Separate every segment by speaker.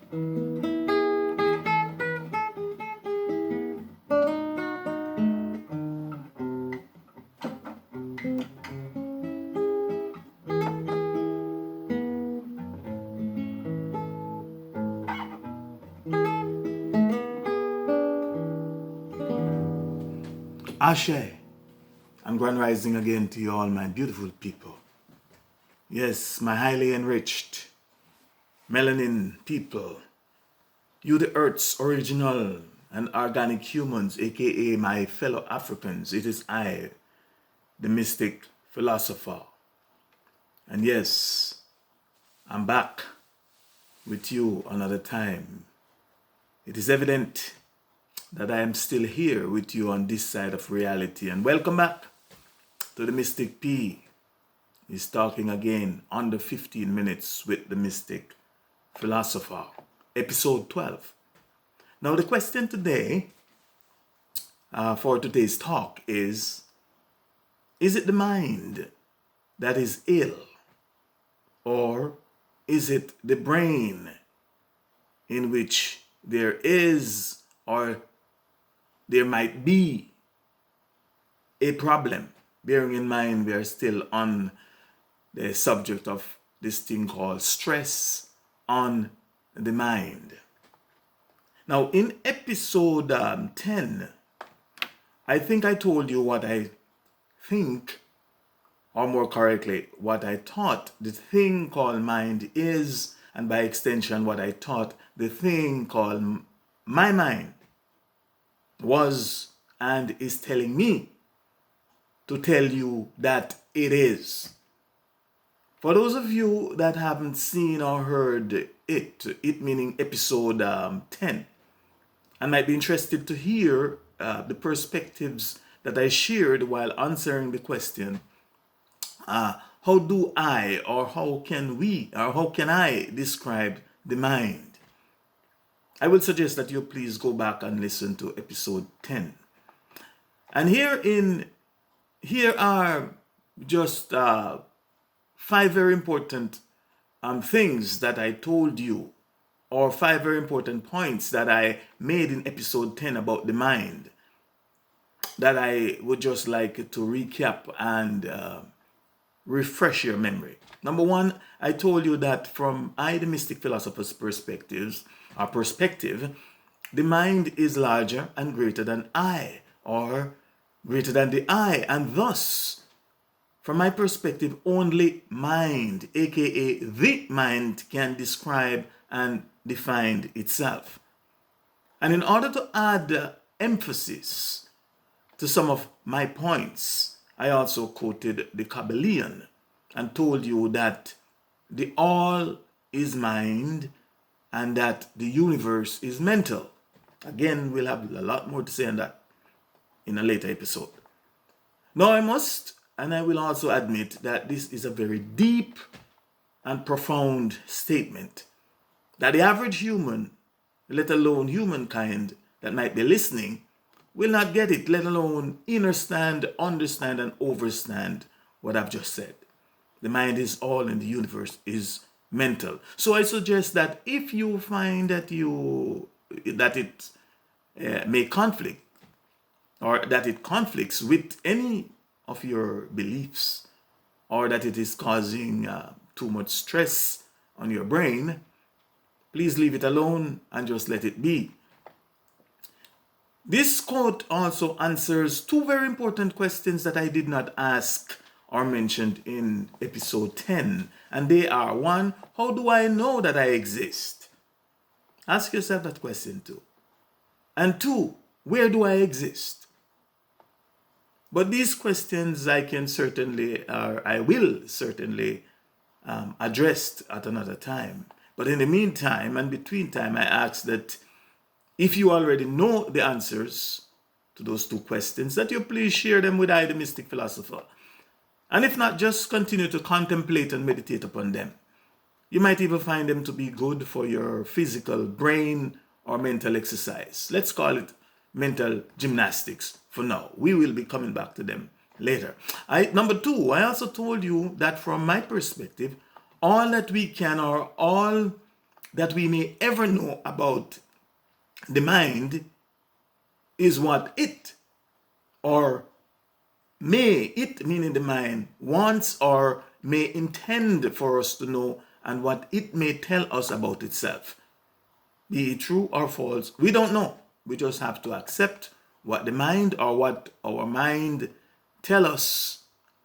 Speaker 1: Ashe, and grand rising again to you all, my beautiful people. Yes, my highly enriched melanin people, you the Earth's original and organic humans, aka my fellow Africans. It is I, the Mystic Philosopher. And yes, I'm back with you another time. It is evident that I am still here with you on this side of reality. And welcome back to the Mystic P. He's talking again under 15 minutes with the Mystic Philosopher, episode 12. Now the question today for today's talk is it the mind that is ill, or is it the brain in which there is or there might be a problem? Bearing in mind we are still on the subject of this thing called stress on the mind. Now in episode 10, I think I told you what I think, or more correctly, what I thought the thing called mind is, and by extension what I thought the thing called my mind was and is telling me to tell you that it is. For those of you that haven't seen or heard it meaning episode 10, and might be interested to hear the perspectives that I shared while answering the question, how do I, or how can we, or how can I describe the mind? I will suggest that you please go back and listen to episode 10. And here are just 5 very important things that I told you, or 5 very important points that I made in episode 10 about the mind, that I would just like to recap and refresh your memory. Number 1, I told you that from the Mystic Philosopher's perspective, the mind is larger and greater than I, or greater than the I, and thus, from my perspective, only mind, aka the mind, can describe and define itself. And in order to add emphasis to some of my points, I also quoted the Kabbalion and told you that the all is mind and that the universe is mental. Again, we'll have a lot more to say on that in a later episode. Now I must, and I will also admit that this is a very deep and profound statement that the average human, let alone humankind that might be listening, will not get it, let alone understand and overstand what I've just said. The mind is all and the universe is mental. So I suggest that if you find that it may conflict, or that it conflicts with any of your beliefs, or that it is causing too much stress on your brain, please leave it alone and just let it be. This quote also answers 2 very important questions that I did not ask or mentioned in episode 10. And they are: 1, how do I know that I exist? Ask yourself that question too. And 2, where do I exist? But these questions I will certainly address at another time. But in the meantime and between time, I ask that if you already know the answers to those 2 questions, that you please share them with I, the Mystic Philosopher. And if not, just continue to contemplate and meditate upon them. You might even find them to be good for your physical brain or mental exercise. Let's call it mental gymnastics for now. We will be coming back to them later. Number 2, I also told you that from my perspective, all that we can, or all that we may ever know about the mind is what it, or may it, meaning the mind, wants or may intend for us to know, and what it may tell us about itself. Be it true or false, we don't know. We just have to accept what the mind or what our mind tell us,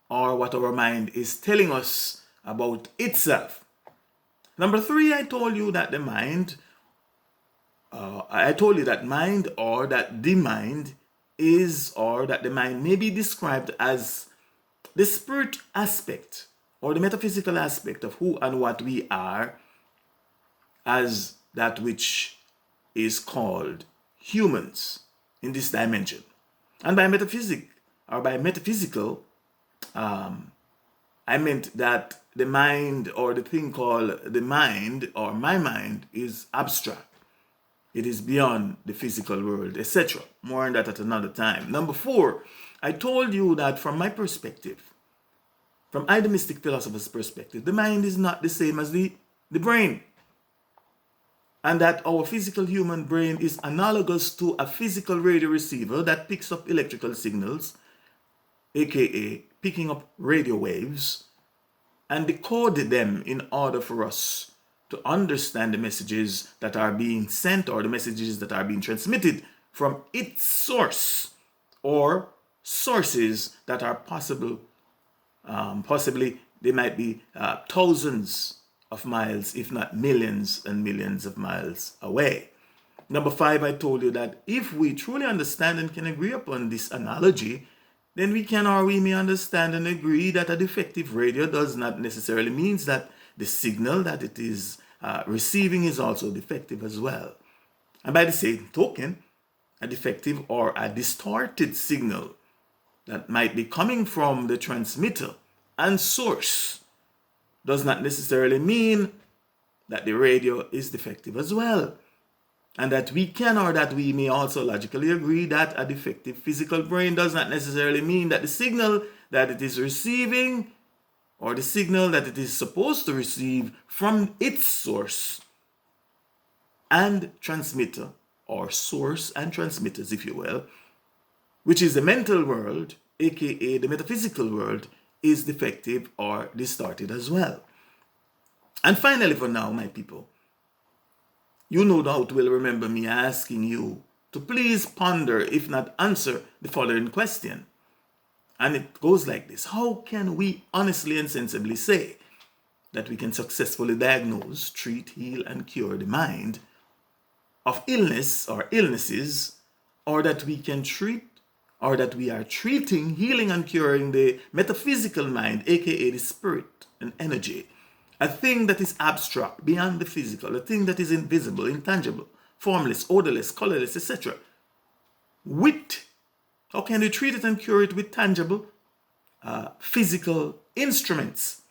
Speaker 1: or what our mind is telling us about itself. Number 3, I told you that the mind, mind, or that the mind is, or that the mind may be described as the spirit aspect or the metaphysical aspect of who and what we are, as that which is called humans in this dimension. And by metaphysic, or by metaphysical, I meant that the mind, or the thing called the mind or my mind, is abstract. It is beyond the physical world, etc. More on that at another time. Number 4, I told you that from my perspective, from the Mystic Philosopher's perspective, the mind is not the same as the brain. And that our physical human brain is analogous to a physical radio receiver that picks up electrical signals, aka picking up radio waves, and decode them in order for us to understand the messages that are being sent, or the messages that are being transmitted from its source, or sources that are possibly they might be thousands of miles, if not millions and millions of miles away. Number 5, I told you that if we truly understand and can agree upon this analogy, then we can, or we may understand and agree that a defective radio does not necessarily mean that the signal that it is receiving is also defective as well. And by the same token, a defective or a distorted signal that might be coming from the transmitter and source does not necessarily mean that the radio is defective as well. And that we can, or that we may also logically agree that a defective physical brain does not necessarily mean that the signal that it is receiving, or the signal that it is supposed to receive from its source and transmitter, or source and transmitters, if you will, which is the mental world, aka the metaphysical world, is defective or distorted as well. And finally, for now, my people, you no doubt will remember me asking you to please ponder, if not answer, the following question. And it goes like this: how can we honestly and sensibly say that we can successfully diagnose, treat, heal, and cure the mind of illness or illnesses, or that we can treat, or that we are treating, healing, and curing the metaphysical mind, aka the spirit and energy, a thing that is abstract, beyond the physical, a thing that is invisible, intangible, formless, odorless, colorless, etc. How can we treat it and cure it with tangible physical instruments,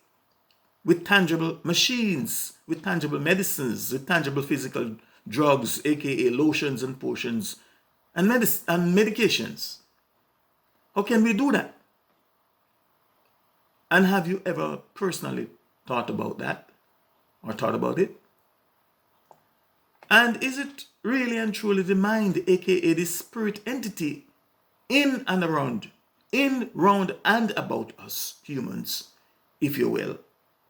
Speaker 1: with tangible machines, with tangible medicines, with tangible physical drugs, aka lotions and potions and medications? How can we do that? And have you ever personally thought about that, or thought about it? And is it really and truly the mind, aka the spirit entity, in and around, round and about us humans, if you will,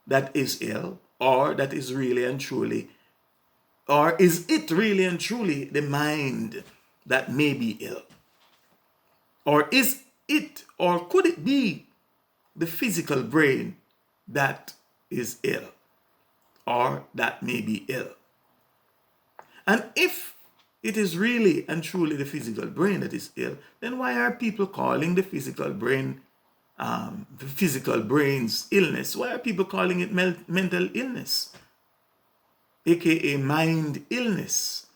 Speaker 1: that is ill, or that is really and truly, or is it really and truly the mind that may be ill? Or is it, or could it be the physical brain that is ill, or that may be ill? And if it is really and truly the physical brain that is ill, then why are people calling the physical brain's illness? Why are people calling it mental illness, aka mind illness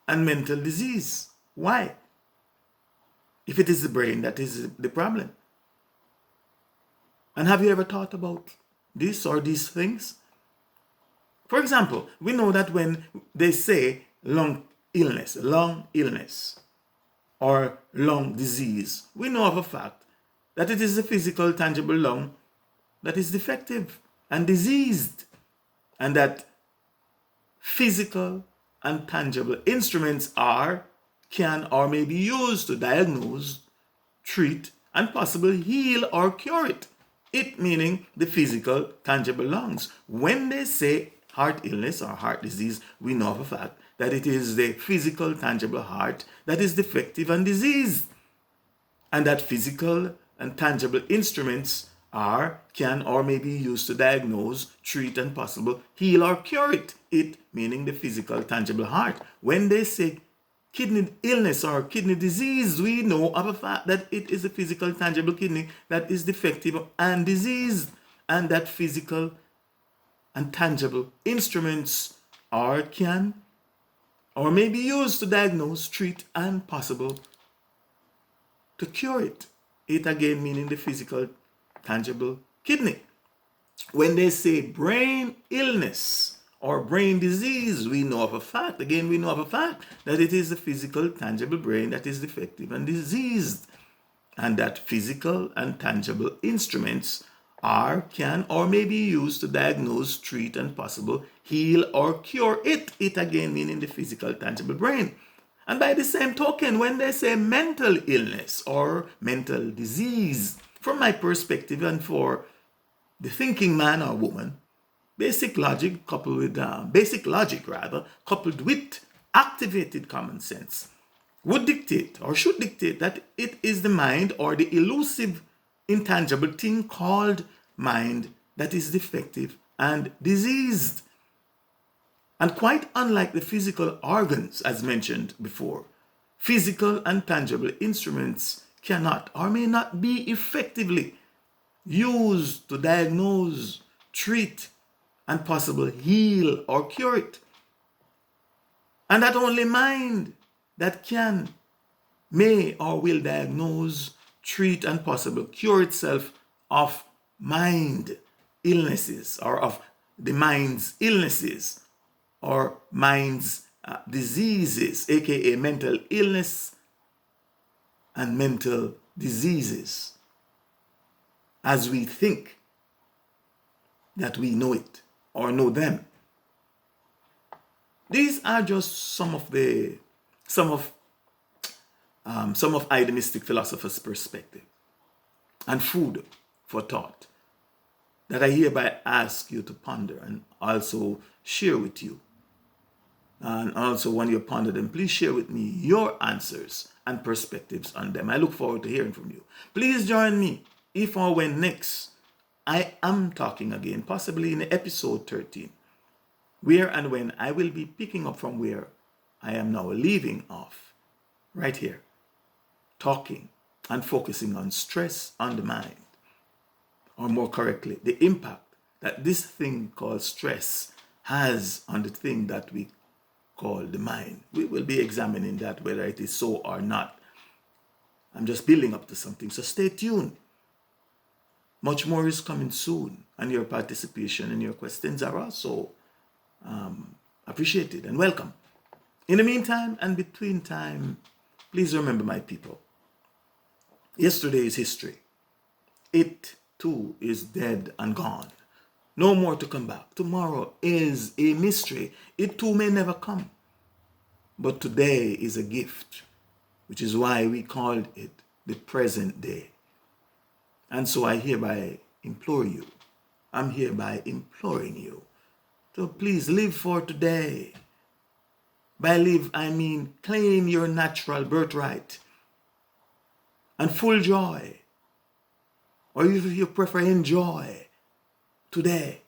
Speaker 1: and mental disease? Why? If it is the brain that is the problem. And have you ever thought about this or these things? For example, we know that when they say lung illness, or lung disease, we know of a fact that it is the physical, tangible lung that is defective and diseased, and that physical and tangible instruments are, can, or may be used to diagnose, treat, and possibly heal or cure it. It meaning the physical, tangible lungs. When they say heart illness or heart disease, we know for a fact that it is the physical, tangible heart that is defective and diseased. And that physical and tangible instruments are, can, or may be used to diagnose, treat, and possible heal or cure it. It meaning the physical, tangible heart. When they say kidney illness or kidney disease, we know of a fact that it is a physical, tangible kidney that is defective and diseased. And that physical and tangible instruments are, can, or may be used to diagnose, treat, and possible to cure it. It again meaning the physical, tangible kidney. When they say brain illness or brain disease, we know of a fact, again we know of a fact, that it is the physical, tangible brain that is defective and diseased. And that physical and tangible instruments are, can, or may be used to diagnose, treat, and possible heal or cure it. It again meaning the physical, tangible brain. And by the same token, when they say mental illness or mental disease, from my perspective and for the thinking man or woman, basic logic coupled with coupled with activated common sense would dictate or should dictate that it is the mind or the elusive, intangible thing called mind that is defective and diseased. And quite unlike the physical organs, as mentioned before, physical and tangible instruments cannot or may not be effectively used to diagnose, treat, and possibly heal or cure it. And that only mind that can, may, or will diagnose, treat, and possibly cure itself of mind illnesses or of the mind's illnesses or mind's diseases, aka mental illness and mental diseases, as we think that we know it or know them. These are just some of I, the Mystic Philosopher's perspective and food for thought that I hereby ask you to ponder and also share with you. And also when you ponder them, please share with me your answers and perspectives on them. I look forward to hearing from you. Please join me if or when next I am talking again, possibly in episode 13, where and when I will be picking up from where I am now leaving off, right here, talking and focusing on stress on the mind, or more correctly, the impact that this thing called stress has on the thing that we call the mind. We will be examining that, whether it is so or not. I'm just building up to something, so stay tuned. Much more is coming soon, and your participation and your questions are also appreciated and welcome. In the meantime and between time, please remember, my people, yesterday is history. It too is dead and gone. No more to come back. Tomorrow is a mystery. It too may never come. But today is a gift, which is why we called it the present day. And so I hereby implore you, I'm hereby imploring you to please live for today. By live, I mean claim your natural birthright and full joy, or if you prefer, enjoy today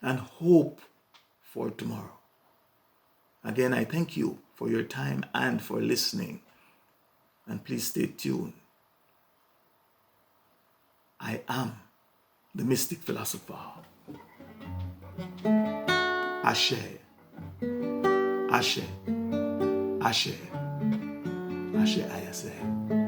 Speaker 1: and hope for tomorrow. Again, I thank you for your time and for listening. And please stay tuned. I am the Mystic Philosopher. Ashe. Ashe. Ashe. Ashe Ayase.